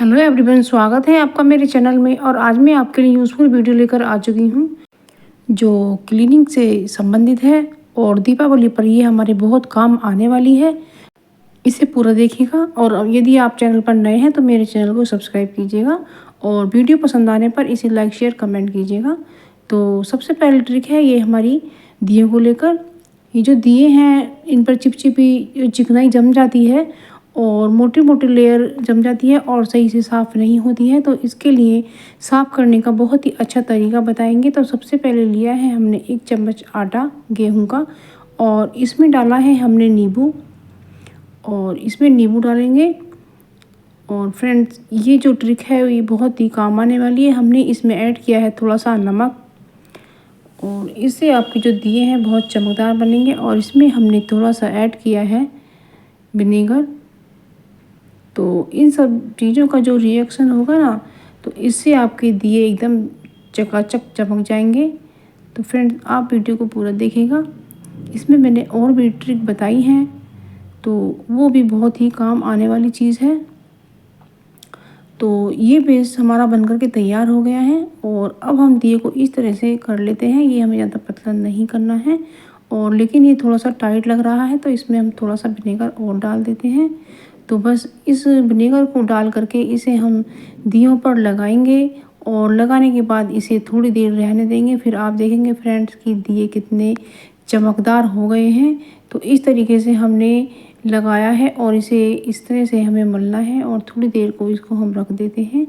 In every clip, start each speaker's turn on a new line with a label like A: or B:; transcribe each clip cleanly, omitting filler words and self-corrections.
A: Hello everyone, स्वागत है आपका मेरे चैनल में। और आज मैं आपके लिए यूज़फुल वीडियो लेकर आ चुकी हूँ जो क्लीनिंग से संबंधित है और दीपावली पर ये हमारे बहुत काम आने वाली है। इसे पूरा देखिएगा और यदि आप चैनल पर नए हैं तो मेरे चैनल को सब्सक्राइब कीजिएगा और वीडियो पसंद आने पर इसे लाइक शेयर कमेंट कीजिएगा। तो सबसे पहली ट्रिक है ये हमारी दिए को लेकर। ये जो दिए हैं इन पर चिपचिपी चिकनाई जम जाती है और मोटी मोटी लेयर जम जाती है और सही से साफ़ नहीं होती है। तो इसके लिए साफ़ करने का बहुत ही अच्छा तरीका बताएंगे। तो सबसे पहले लिया है हमने 1 चम्मच आटा गेहूं का और इसमें डाला है हमने नींबू और इसमें नींबू डालेंगे। और फ्रेंड्स, ये जो ट्रिक है ये बहुत ही काम आने वाली है। हमने इसमें ऐड किया है थोड़ा सा नमक और इससे आपके जो दिए हैं बहुत चमकदार बनेंगे। और इसमें हमने थोड़ा सा ऐड किया है विनेगर। तो इन सब चीज़ों का जो रिएक्शन होगा ना, तो इससे आपके दिए एकदम चकाचक चमक जाएंगे। तो फ्रेंड्स, आप वीडियो को पूरा देखिएगा। इसमें मैंने और भी ट्रिक बताई हैं तो वो भी बहुत ही काम आने वाली चीज़ है। तो ये बेस हमारा बनकर के तैयार हो गया है और अब हम दिए को इस तरह से कर लेते हैं। ये हमें ज़्यादा पतला नहीं करना है और लेकिन ये थोड़ा सा टाइट लग रहा है तो इसमें हम थोड़ा सा विनेगर और डाल देते हैं। तो बस इस विनेगर को डाल करके इसे हम दियों पर लगाएंगे और लगाने के बाद इसे थोड़ी देर रहने देंगे। फिर आप देखेंगे फ्रेंड्स कि दिए कितने चमकदार हो गए हैं। तो इस तरीके से हमने लगाया है और इसे इस तरह से हमें मलना है और थोड़ी देर को इसको हम रख देते हैं।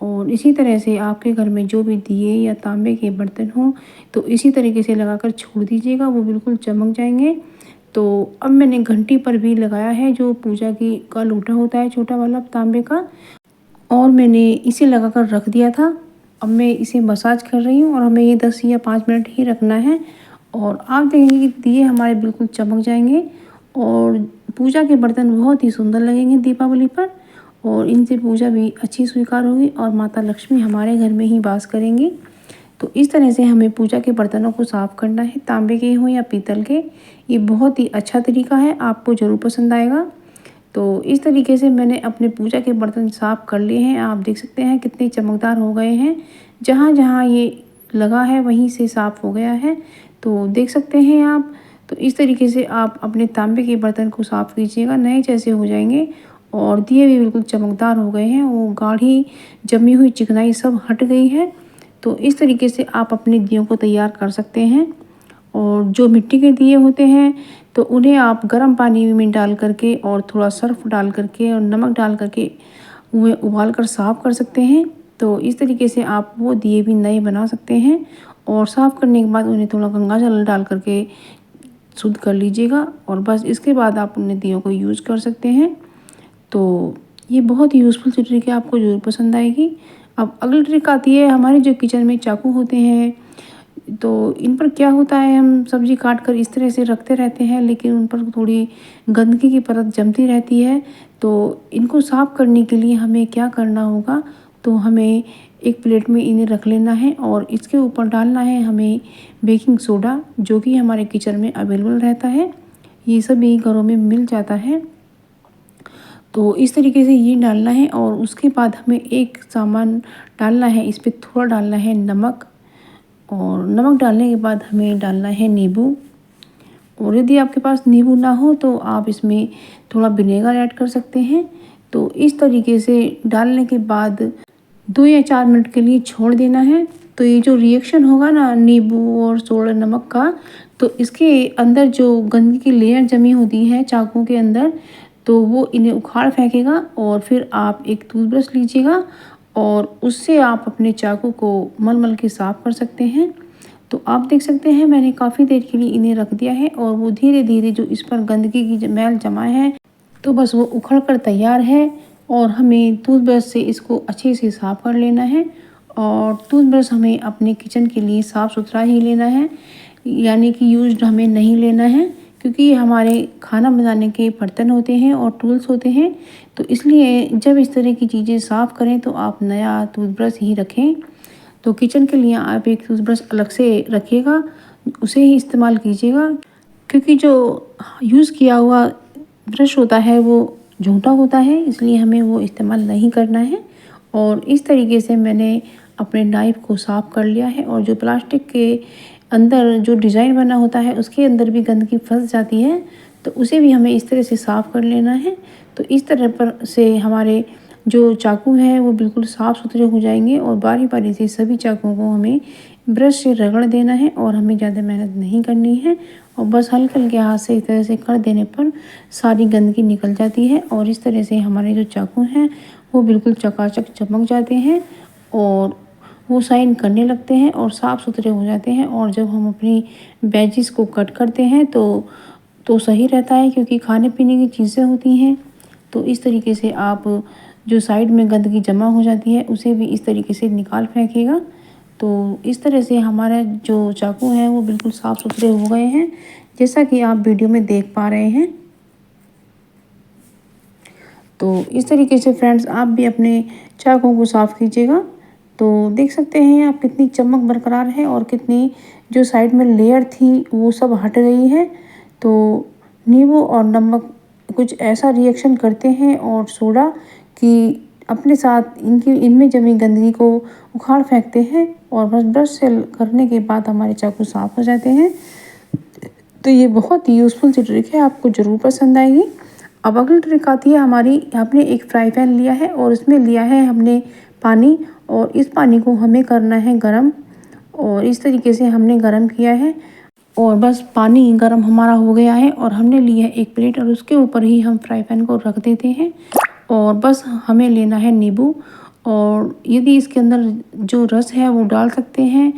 A: और इसी तरह से आपके घर में जो भी दिए या तांबे के बर्तन हों तो इसी तरीके से लगाकर छोड़ दीजिएगा, वो बिल्कुल चमक जाएंगे। तो अब मैंने घंटी पर भी लगाया है जो पूजा की का लोटा होता है छोटा वाला तांबे का, और मैंने इसे लगाकर रख दिया था। अब मैं इसे मसाज कर रही हूँ और हमें ये 10 या 5 मिनट ही रखना है। और आप देखेंगे कि दिए हमारे बिल्कुल चमक जाएंगे और पूजा के बर्तन बहुत ही सुंदर लगेंगे दीपावली पर। और इनसे पूजा भी अच्छी स्वीकार होगी और माता लक्ष्मी हमारे घर में ही वास करेंगी। तो इस तरह से हमें पूजा के बर्तनों को साफ़ करना है, तांबे के हों या पीतल के। ये बहुत ही अच्छा तरीका है, आपको ज़रूर पसंद आएगा। तो इस तरीके से मैंने अपने पूजा के बर्तन साफ़ कर लिए हैं। आप देख सकते हैं कितने चमकदार हो गए हैं। जहाँ जहाँ ये लगा है वहीं से साफ़ हो गया है, तो देख सकते हैं आप। तो इस तरीके से आप अपने तांबे के बर्तन को साफ़ कीजिएगा, नए जैसे हो जाएंगे। और दिए भी बिल्कुल चमकदार हो गए हैं, वो गाढ़ी जमी हुई चिकनाई सब हट गई है। तो इस तरीके से आप अपने दियों को तैयार कर सकते हैं। और जो मिट्टी के दिए होते हैं तो उन्हें आप गर्म पानी में डाल करके और थोड़ा सर्फ डाल करके और नमक डाल करके उन्हें उबाल कर साफ़ कर सकते हैं। तो इस तरीके से आप वो दिए भी नए बना सकते हैं। और साफ़ करने के बाद उन्हें थोड़ा गंगा जल डाल करके शुद्ध कर लीजिएगा और बस इसके बाद आप उन दियों को यूज़ कर सकते हैं। तो ये बहुत ही यूज़फुल सी ट्रिक है, आपको ज़रूर पसंद आएगी। अब अगली ट्रिक आती है हमारे जो किचन में चाकू होते हैं। तो इन पर क्या होता है, हम सब्ज़ी काट कर इस तरह से रखते रहते हैं लेकिन उन पर थोड़ी गंदगी की परत जमती रहती है। तो इनको साफ़ करने के लिए हमें क्या करना होगा, तो हमें एक प्लेट में इन्हें रख लेना है और इसके ऊपर डालना है हमें बेकिंग सोडा, जो कि हमारे किचन में अवेलेबल रहता है। ये सभी घरों में मिल जाता है। तो इस तरीके से ये डालना है और उसके बाद हमें एक सामान डालना है, इस पर थोड़ा डालना है नमक। और नमक डालने के बाद हमें डालना है नींबू। और यदि आपके पास नींबू ना हो तो आप इसमें थोड़ा विनेगर ऐड कर सकते हैं। तो इस तरीके से डालने के बाद 2 या 4 मिनट के लिए छोड़ देना है। तो ये जो रिएक्शन होगा ना नींबू और सोडा नमक का, तो इसके अंदर जो गंदगी की लेयर जमी होती है चाकू के अंदर, तो वो इन्हें उखाड़ फेंकेगा। और फिर आप एक टूथब्रश लीजिएगा और उससे आप अपने चाकू को मल मल के साफ़ कर सकते हैं। तो आप देख सकते हैं मैंने काफ़ी देर के लिए इन्हें रख दिया है और वो धीरे धीरे जो इस पर गंदगी की मैल जमा है तो बस वो उखड़ कर तैयार है। और हमें टूथब्रश से इसको अच्छे से साफ़ कर लेना है। और टूथब्रश हमें अपने किचन के लिए साफ़ सुथरा ही लेना है, यानी कि यूज्ड हमें नहीं लेना है, क्योंकि ये हमारे खाना बनाने के बर्तन होते हैं और टूल्स होते हैं। तो इसलिए जब इस तरह की चीज़ें साफ़ करें तो आप नया टूथब्रश ही रखें। तो किचन के लिए आप एक टूथब्रश अलग से रखिएगा, उसे ही इस्तेमाल कीजिएगा, क्योंकि जो यूज़ किया हुआ ब्रश होता है वो झूठा होता है, इसलिए हमें वो इस्तेमाल नहीं करना है। और इस तरीके से मैंने अपने नाइफ़ को साफ़ कर लिया है। और जो प्लास्टिक के अंदर जो डिज़ाइन बना होता है उसके अंदर भी गंदगी फंस जाती है, तो उसे भी हमें इस तरह से साफ़ कर लेना है। तो इस तरह पर से हमारे जो चाकू हैं वो बिल्कुल साफ़ सुथरे हो जाएंगे। और बारी बारी से सभी चाकुओं को हमें ब्रश से रगड़ देना है और हमें ज़्यादा मेहनत नहीं करनी है। और बस हल्के हल्के हाथ से इस तरह से कर देने पर सारी गंदगी निकल जाती है और इस तरह से हमारे जो चाकू हैं वो बिल्कुल चकाचक चमक जाते हैं और वो शाइन करने लगते हैं और साफ़ सुथरे हो जाते हैं। और जब हम अपनी वेजिस को कट करते हैं तो सही रहता है, क्योंकि खाने पीने की चीज़ें होती हैं। तो इस तरीके से आप जो साइड में गंदगी जमा हो जाती है उसे भी इस तरीके से निकाल फेंकिएगा। तो इस तरह से हमारा जो चाकू है वो बिल्कुल साफ़ सुथरे हो गए हैं, जैसा कि आप वीडियो में देख पा रहे हैं। तो इस तरीके से फ्रेंड्स आप भी अपने चाकू को साफ़ कीजिएगा। तो देख सकते हैं आप कितनी चमक बरकरार है और कितनी जो साइड में लेयर थी वो सब हट गई है। तो नींबू और नमक कुछ ऐसा रिएक्शन करते हैं और सोडा कि अपने साथ इनमें जमी गंदगी को उखाड़ फेंकते हैं और बस ब्रश से करने के बाद हमारे चाकू साफ़ हो जाते हैं। तो ये बहुत ही यूज़फुल सी ट्रिक है, आपको ज़रूर पसंद आएगी। अब अगली ट्रिक आती है हमारी। हमने एक फ्राई पैन लिया है और उसमें लिया है हमने पानी, और इस पानी को हमें करना है गरम। और इस तरीके से हमने गरम किया है और बस पानी गरम हमारा हो गया है और हमने लिया है एक प्लेट और उसके ऊपर ही हम फ्राई पैन को रख देते हैं। और बस हमें लेना है नींबू, और यदि इसके अंदर जो रस है वो डाल सकते हैं।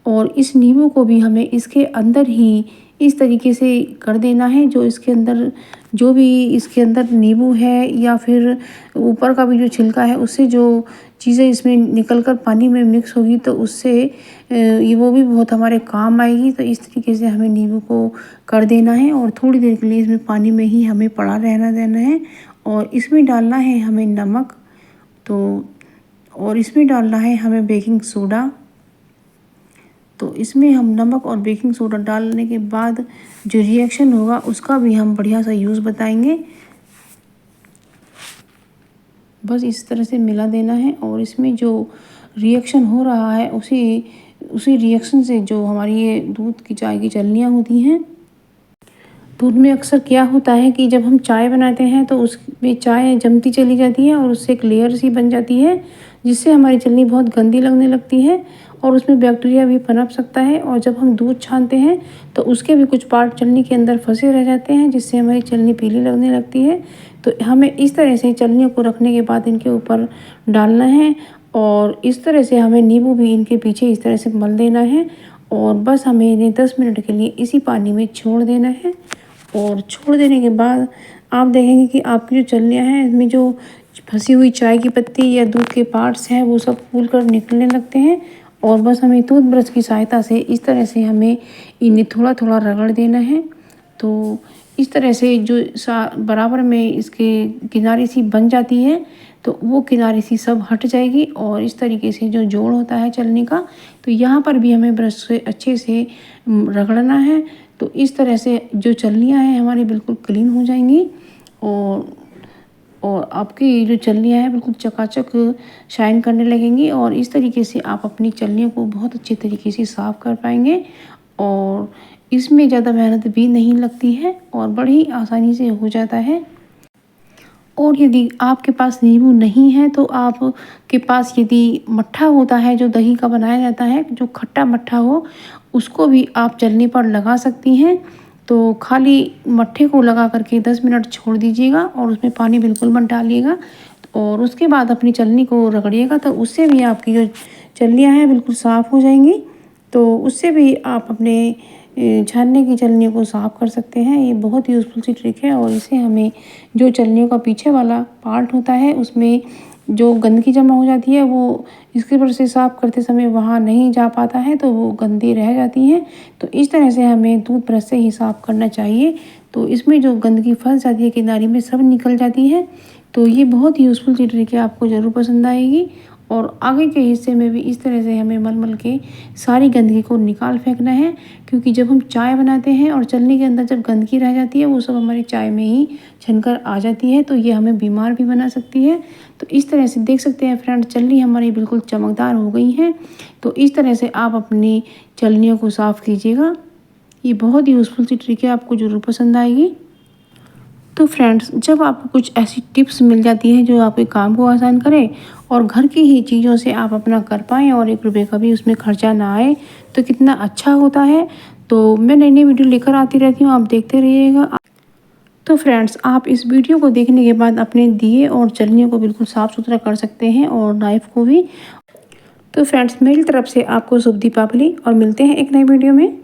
A: और इस नींबू को भी हमें इसके अंदर ही इस तरीके से कर देना है, जो इसके अंदर जो भी इसके अंदर नींबू है या फिर ऊपर का भी जो छिलका है उससे जो चीज़ें इसमें निकल कर पानी में मिक्स होगी तो उससे ये वो भी बहुत हमारे काम आएगी। तो इस तरीके से हमें नींबू को कर देना है और थोड़ी देर के लिए इसमें पानी में ही हमें पड़ा रहना देना है। और इसमें डालना है हमें नमक, तो और इसमें डालना है हमें बेकिंग सोडा। तो इसमें हम नमक और बेकिंग सोडा डालने के बाद जो रिएक्शन होगा उसका भी हम बढ़िया सा यूज़ बताएंगे। बस इस तरह से मिला देना है और इसमें जो रिएक्शन हो रहा है उसी रिएक्शन से जो हमारी ये दूध की चाय की चलनियाँ होती हैं। दूध में अक्सर क्या होता है कि जब हम चाय बनाते हैं तो उसमें चाय जमती चली जाती है और उससे एक लेयर सी बन जाती है, जिससे हमारी चलनी बहुत गंदी लगने लगती है और उसमें बैक्टीरिया भी पनप सकता है। और जब हम दूध छानते हैं तो उसके भी कुछ पार्ट चलनी के अंदर फंसे रह जाते हैं, जिससे हमारी चलनी पीली लगने लगती है। तो हमें इस तरह से चलनियों को रखने के बाद इनके ऊपर डालना है और इस तरह से हमें नींबू भी इनके पीछे इस तरह से मल देना है और बस हमें इन्हें 10 मिनट के लिए इसी पानी में छोड़ देना है। और छोड़ देने के बाद आप देखेंगे कि आपकी जो चलनियाँ हैं इसमें जो फंसी हुई चाय की पत्ती या दूध के पार्ट्स हैं वो सब फूल कर निकलने लगते हैं। और बस हमें टूथब्रश की सहायता से इस तरह से हमें इन्हें थोड़ा थोड़ा रगड़ देना है। तो इस तरह से जो बराबर में इसके किनारे सी बन जाती है तो वो किनारे सी सब हट जाएगी। और इस तरीके से जो जोड़ होता है चलने का, तो यहाँ पर भी हमें ब्रश से अच्छे से रगड़ना है। तो इस तरह से जो चलनियाँ हैं हमारी बिल्कुल क्लीन हो जाएंगी और आपकी जो चलनियाँ हैं बिल्कुल चकाचक शाइन करने लगेंगी। और इस तरीके से आप अपनी चलनियों को बहुत अच्छे तरीके से साफ़ कर पाएंगे और इसमें ज़्यादा मेहनत भी नहीं लगती है और बड़ी आसानी से हो जाता है। और यदि आपके पास नींबू नहीं है तो आपके पास यदि मट्ठा होता है जो दही का बनाया जाता है, जो खट्टा मट्ठा हो, उसको भी आप चलनी पर लगा सकती हैं। तो खाली मट्ठे को लगा करके 10 मिनट छोड़ दीजिएगा और उसमें पानी बिल्कुल मत डालिएगा और उसके बाद अपनी चलनी को रगड़िएगा, तो उससे भी आपकी जो चलनियाँ हैं बिल्कुल साफ़ हो जाएंगी। तो उससे भी आप अपने छानने की चलनियों को साफ़ कर सकते हैं। ये बहुत यूज़फुल सी ट्रिक है और इसे हमें जो चलनियों का पीछे वाला पार्ट होता है उसमें जो गंदगी जमा हो जाती है वो इसके पर से साफ़ करते समय वहाँ नहीं जा पाता है, तो वो गंदी रह जाती हैं। तो इस तरह से हमें टूथब्रश से ही साफ़ करना चाहिए। तो इसमें जो गंदगी फंस जाती है किनारे में सब निकल जाती है। तो ये बहुत यूज़फुल सी ट्रिक है, आपको ज़रूर पसंद आएगी। और आगे के हिस्से में भी इस तरह से हमें मल मल के सारी गंदगी को निकाल फेंकना है, क्योंकि जब हम चाय बनाते हैं और चलनी के अंदर जब गंदगी रह जाती है वो सब हमारी चाय में ही छनकर आ जाती है, तो ये हमें बीमार भी बना सकती है। तो इस तरह से देख सकते हैं फ्रेंड, चलनी हमारी बिल्कुल चमकदार हो गई है। तो इस तरह से आप अपनी चलनियों को साफ़ कीजिएगा। ये बहुत ही यूज़फुल सी ट्रिक है, आपको ज़रूर पसंद आएगी। तो फ्रेंड्स, जब आपको कुछ ऐसी टिप्स मिल जाती है जो आपके काम को आसान करे और घर की ही चीज़ों से आप अपना कर पाएँ और 1 रुपये का भी उसमें खर्चा ना आए, तो कितना अच्छा होता है। तो मैं नई नई वीडियो लेकर आती रहती हूँ, आप देखते रहिएगा। तो फ्रेंड्स, आप इस वीडियो को देखने के बाद अपने दिए और चलनियों को बिल्कुल साफ़ सुथरा कर सकते हैं और नाइफ़ को भी। तो फ्रेंड्स, मेरी तरफ से आपको शुभ दीपावली और मिलते हैं एक नई वीडियो में।